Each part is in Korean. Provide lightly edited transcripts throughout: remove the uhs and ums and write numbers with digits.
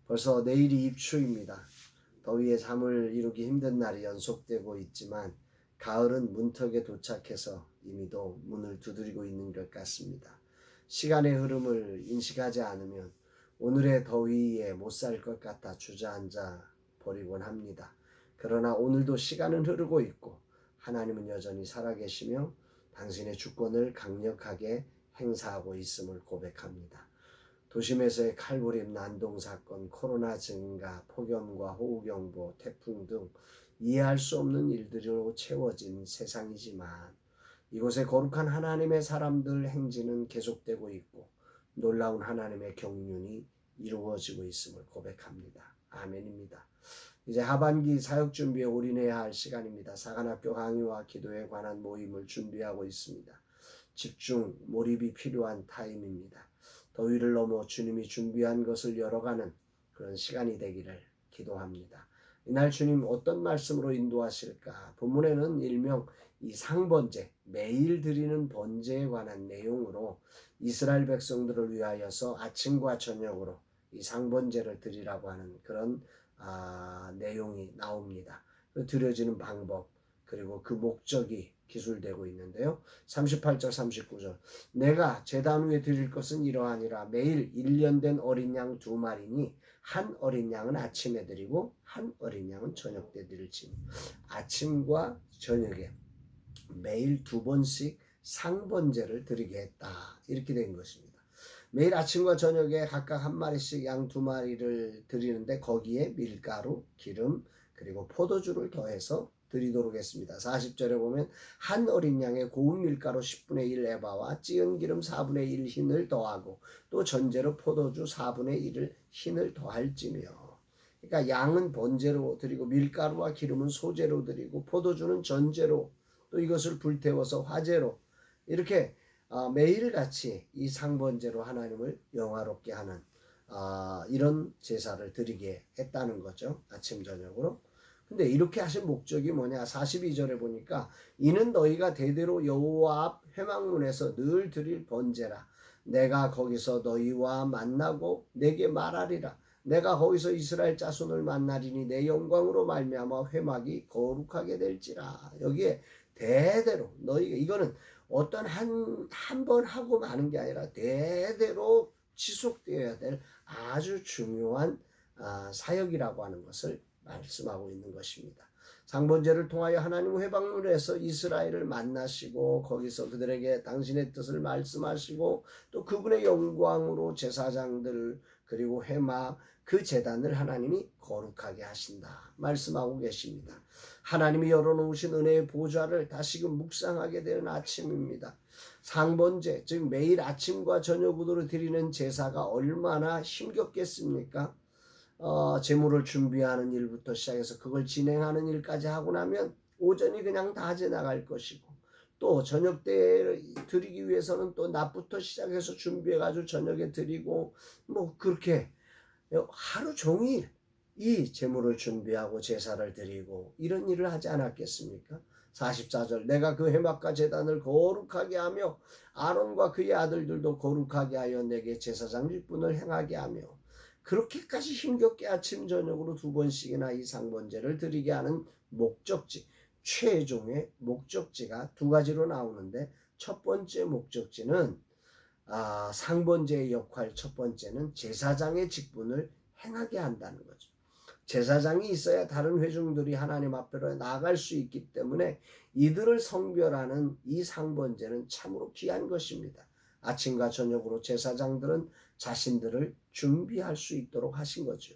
벌써 내일이 입추입니다. 더위에 잠을 이루기 힘든 날이 연속되고 있지만 가을은 문턱에 도착해서 이미도 문을 두드리고 있는 것 같습니다. 시간의 흐름을 인식하지 않으면 오늘의 더위에 못 살 것 같아 주저앉아 버리곤 합니다. 그러나 오늘도 시간은 흐르고 있고 하나님은 여전히 살아계시며 당신의 주권을 강력하게 행사하고 있음을 고백합니다. 도심에서의 칼부림, 난동사건, 코로나 증가, 폭염과 호우경보, 태풍 등 이해할 수 없는 일들로 채워진 세상이지만 이곳에 거룩한 하나님의 사람들 행진은 계속되고 있고 놀라운 하나님의 경륜이 이루어지고 있음을 고백합니다. 아멘입니다. 이제 하반기 사역 준비에 올인해야 할 시간입니다. 사관학교 강의와 기도에 관한 모임을 준비하고 있습니다. 집중, 몰입이 필요한 타임입니다. 더위를 넘어 주님이 준비한 것을 열어가는 그런 시간이 되기를 기도합니다. 이날 주님 어떤 말씀으로 인도하실까? 본문에는 일명 이 상번제, 매일 드리는 번제에 관한 내용으로 이스라엘 백성들을 위하여서 아침과 저녁으로 이 상번제를 드리라고 하는 그런 내용이 나옵니다. 드려지는 방법 그리고 그 목적이 기술되고 있는데요. 38절 39절 내가 제단 위에 드릴 것은 이러하니라. 매일 1년 된 어린 양 2마리니 한 어린 양은 아침에 드리고 한 어린 양은 저녁 때 드릴지니. 아침과 저녁에 매일 2번씩 상번제를 드리게 했다. 이렇게 된 것입니다. 매일 아침과 저녁에 각각 한 마리씩 양 2마리를 드리는데 거기에 밀가루, 기름, 그리고 포도주를 더해서 드리도록 했습니다. 40절에 보면 한 어린 양에 고운 밀가루 10분의 1 에바와 찌은 기름 4분의 1 흰을 더하고 또 전제로 포도주 4분의 1을 흰을 더할지며. 그러니까 양은 번제로 드리고 밀가루와 기름은 소제로 드리고 포도주는 전제로 또 이것을 불태워서 화제로 이렇게 매일같이 이 상번제로 하나님을 영화롭게 하는 이런 제사를 드리게 했다는 거죠. 아침 저녁으로. 근데 이렇게 하신 목적이 뭐냐? 42절에 보니까 이는 너희가 대대로 여호와 앞 회막문에서 늘 드릴 번제라. 내가 거기서 너희와 만나고 내게 말하리라. 내가 거기서 이스라엘 자손을 만나리니 내 영광으로 말미암아 회막이 거룩하게 될지라. 여기에 대대로 너희가 이거는 어떤 한 번 하고 마는 게 아니라 대대로 지속되어야 될 아주 중요한 사역이라고 하는 것을 말씀하고 있는 것입니다. 상번제를 통하여 하나님 회방문에서 이스라엘을 만나시고 거기서 그들에게 당신의 뜻을 말씀하시고 또 그분의 영광으로 제사장들 그리고 회막 그 제단을 하나님이 거룩하게 하신다 말씀하고 계십니다. 하나님이 열어놓으신 은혜의 보좌를 다시금 묵상하게 되는 아침입니다. 상번제 즉 매일 아침과 저녁으로 드리는 제사가 얼마나 힘겹겠습니까? 제물을 준비하는 일부터 시작해서 그걸 진행하는 일까지 하고 나면 오전이 그냥 다 지나갈 것이고 또 저녁 때 드리기 위해서는 또 낮부터 시작해서 준비해가지고 저녁에 드리고 뭐 그렇게 하루 종일 이 제물을 준비하고 제사를 드리고 이런 일을 하지 않았겠습니까? 44절 내가 그 회막과 제단을 거룩하게 하며 아론과 그의 아들들도 거룩하게 하여 내게 제사장 일분을 행하게 하며 그렇게까지 힘겹게 아침 저녁으로 2번씩이나 이 상번제를 드리게 하는 목적지 최종의 목적지가 2가지로 나오는데 첫 번째 목적지는 상번제의 역할 첫 번째는 제사장의 직분을 행하게 한다는 거죠. 제사장이 있어야 다른 회중들이 하나님 앞으로 나아갈 수 있기 때문에 이들을 성별하는 이 상번제는 참으로 귀한 것입니다. 아침과 저녁으로 제사장들은 자신들을 준비할 수 있도록 하신 거죠.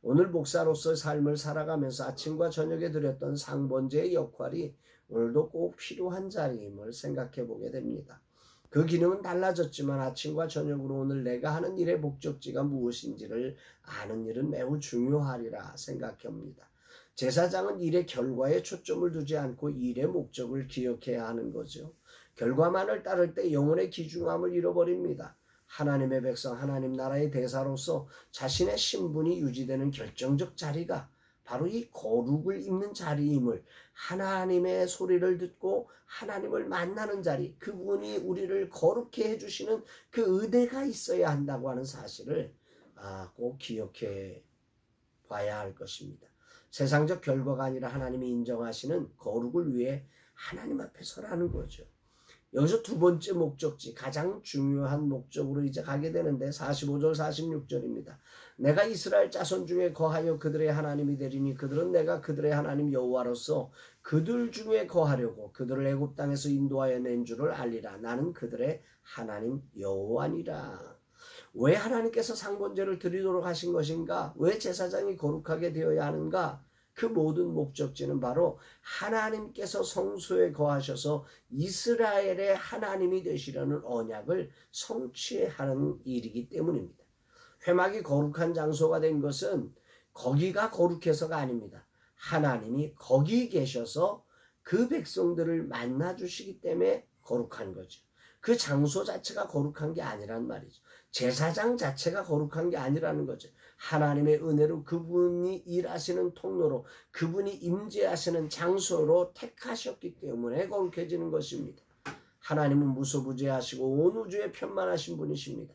오늘 목사로서의 삶을 살아가면서 아침과 저녁에 드렸던 상번제의 역할이 오늘도 꼭 필요한 자리임을 생각해 보게 됩니다. 그 기능은 달라졌지만 아침과 저녁으로 오늘 내가 하는 일의 목적지가 무엇인지를 아는 일은 매우 중요하리라 생각합니다. 제사장은 일의 결과에 초점을 두지 않고 일의 목적을 기억해야 하는 거죠. 결과만을 따를 때 영혼의 귀중함을 잃어버립니다. 하나님의 백성, 하나님 나라의 대사로서 자신의 신분이 유지되는 결정적 자리가 바로 이 거룩을 입는 자리임을 하나님의 소리를 듣고 하나님을 만나는 자리 그분이 우리를 거룩해 해주시는 그 은혜가 있어야 한다고 하는 사실을 꼭 기억해 봐야 할 것입니다. 세상적 결과가 아니라 하나님이 인정하시는 거룩을 위해 하나님 앞에 서라는 거죠. 여기서 두 번째 목적지, 가장 중요한 목적으로 이제 가게 되는데 45절 46절입니다. 내가 이스라엘 자손 중에 거하여 그들의 하나님이 되리니 그들은 내가 그들의 하나님 여호와로서 그들 중에 거하려고 그들을 애굽 땅에서 인도하여 낸 줄을 알리라. 나는 그들의 하나님 여호와니라. 왜 하나님께서 상번제를 드리도록 하신 것인가? 왜 제사장이 거룩하게 되어야 하는가? 그 모든 목적지는 바로 하나님께서 성소에 거하셔서 이스라엘의 하나님이 되시려는 언약을 성취하는 일이기 때문입니다. 회막이 거룩한 장소가 된 것은 거기가 거룩해서가 아닙니다. 하나님이 거기 계셔서 그 백성들을 만나주시기 때문에 거룩한 거죠. 그 장소 자체가 거룩한 게 아니란 말이죠. 제사장 자체가 거룩한 게 아니라는 거죠. 하나님의 은혜로 그분이 일하시는 통로로 그분이 임재하시는 장소로 택하셨기 때문에 거룩해지는 것입니다. 하나님은 무소부재하시고 온 우주에 편만하신 분이십니다.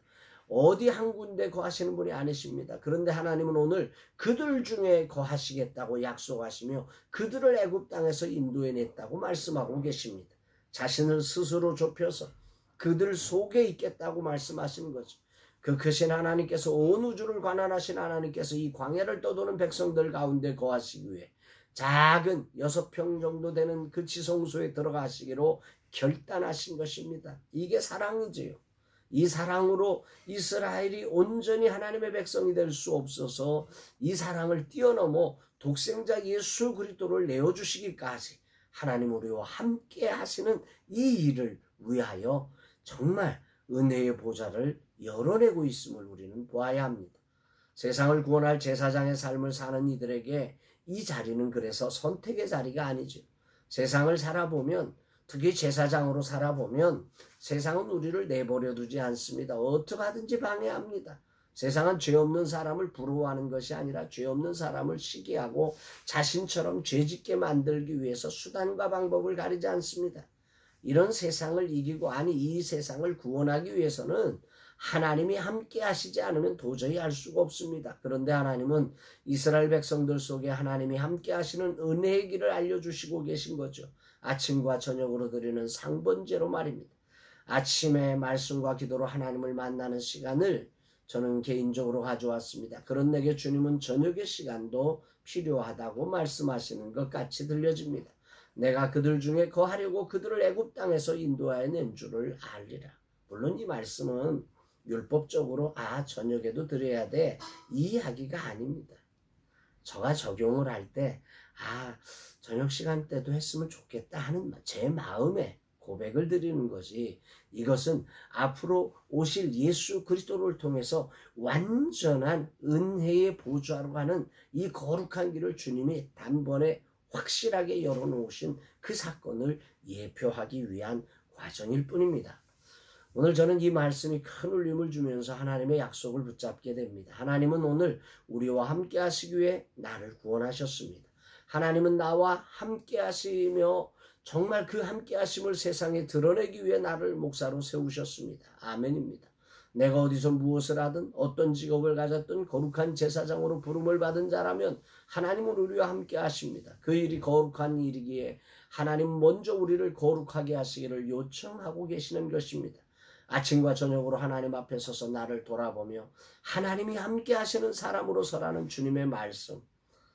어디 한 군데 거하시는 분이 아니십니다. 그런데 하나님은 오늘 그들 중에 거하시겠다고 약속하시며 그들을 애굽 땅에서 인도해냈다고 말씀하고 계십니다. 자신을 스스로 좁혀서 그들 속에 있겠다고 말씀하시는 거죠. 그 크신 하나님께서 온 우주를 관할하신 하나님께서 이 광야를 떠도는 백성들 가운데 거하시기 위해 작은 6평 정도 되는 그 지성소에 들어가시기로 결단하신 것입니다. 이게 사랑이지요. 이 사랑으로 이스라엘이 온전히 하나님의 백성이 될 수 없어서 이 사랑을 뛰어넘어 독생자 예수 그리스도를 내어주시기까지 하나님 우리와 함께 하시는 이 일을 위하여 정말 은혜의 보좌를 열어내고 있음을 우리는 보아야 합니다. 세상을 구원할 제사장의 삶을 사는 이들에게 이 자리는 그래서 선택의 자리가 아니죠. 세상을 살아보면, 특히 제사장으로 살아보면 세상은 우리를 내버려 두지 않습니다. 어떻게 하든지 방해합니다. 세상은 죄 없는 사람을 부러워하는 것이 아니라 죄 없는 사람을 시기하고 자신처럼 죄짓게 만들기 위해서 수단과 방법을 가리지 않습니다. 이런 세상을 이기고, 아니 이 세상을 구원하기 위해서는 하나님이 함께 하시지 않으면 도저히 할 수가 없습니다. 그런데 하나님은 이스라엘 백성들 속에 하나님이 함께 하시는 은혜의 길을 알려주시고 계신 거죠. 아침과 저녁으로 드리는 상번제로 말입니다. 아침에 말씀과 기도로 하나님을 만나는 시간을 저는 개인적으로 가져왔습니다. 그런 내게 주님은 저녁의 시간도 필요하다고 말씀하시는 것 같이 들려집니다. 내가 그들 중에 거하려고 그들을 애굽 땅에서 인도하여 낸 줄을 알리라. 물론 이 말씀은 율법적으로 저녁에도 드려야 돼 이 이야기가 아닙니다. 저가 적용을 할 때 저녁 시간 때도 했으면 좋겠다 하는 제 마음에 고백을 드리는 거지, 이것은 앞으로 오실 예수 그리스도를 통해서 완전한 은혜의 보좌로 가는 이 거룩한 길을 주님이 단번에 확실하게 열어놓으신 그 사건을 예표하기 위한 과정일 뿐입니다. 오늘 저는 이 말씀이 큰 울림을 주면서 하나님의 약속을 붙잡게 됩니다. 하나님은 오늘 우리와 함께 하시기 위해 나를 구원하셨습니다. 하나님은 나와 함께 하시며 정말 그 함께 하심을 세상에 드러내기 위해 나를 목사로 세우셨습니다. 아멘입니다. 내가 어디서 무엇을 하든 어떤 직업을 가졌든 거룩한 제사장으로 부름을 받은 자라면 하나님은 우리와 함께 하십니다. 그 일이 거룩한 일이기에 하나님 먼저 우리를 거룩하게 하시기를 요청하고 계시는 것입니다. 아침과 저녁으로 하나님 앞에 서서 나를 돌아보며 하나님이 함께 하시는 사람으로 서라는 주님의 말씀,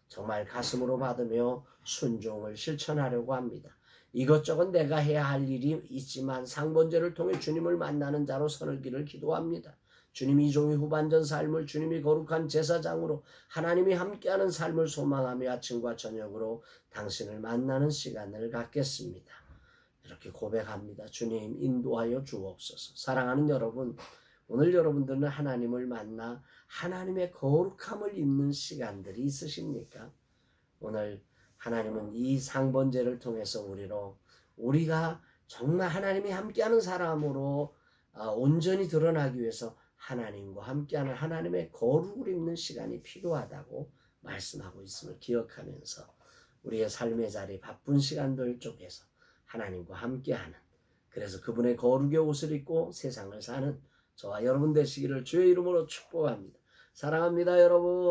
정말 가슴으로 받으며 순종을 실천하려고 합니다. 이것저것 내가 해야 할 일이 있지만 상번제를 통해 주님을 만나는 자로 서늘기를 기도합니다. 주님이 종의 후반전 삶을 주님이 거룩한 제사장으로 하나님이 함께하는 삶을 소망하며 아침과 저녁으로 당신을 만나는 시간을 갖겠습니다. 이렇게 고백합니다. 주님 인도하여 주옵소서. 사랑하는 여러분, 오늘 여러분들은 하나님을 만나 하나님의 거룩함을 입는 시간들이 있으십니까? 오늘 하나님은 이 상번제를 통해서 우리가 정말 하나님이 함께하는 사람으로 온전히 드러나기 위해서 하나님과 함께하는 하나님의 거룩을 입는 시간이 필요하다고 말씀하고 있음을 기억하면서 우리의 삶의 자리 바쁜 시간들 쪽에서 하나님과 함께하는, 그래서 그분의 거룩의 옷을 입고 세상을 사는 저와 여러분 되시기를 주의 이름으로 축복합니다. 사랑합니다, 여러분.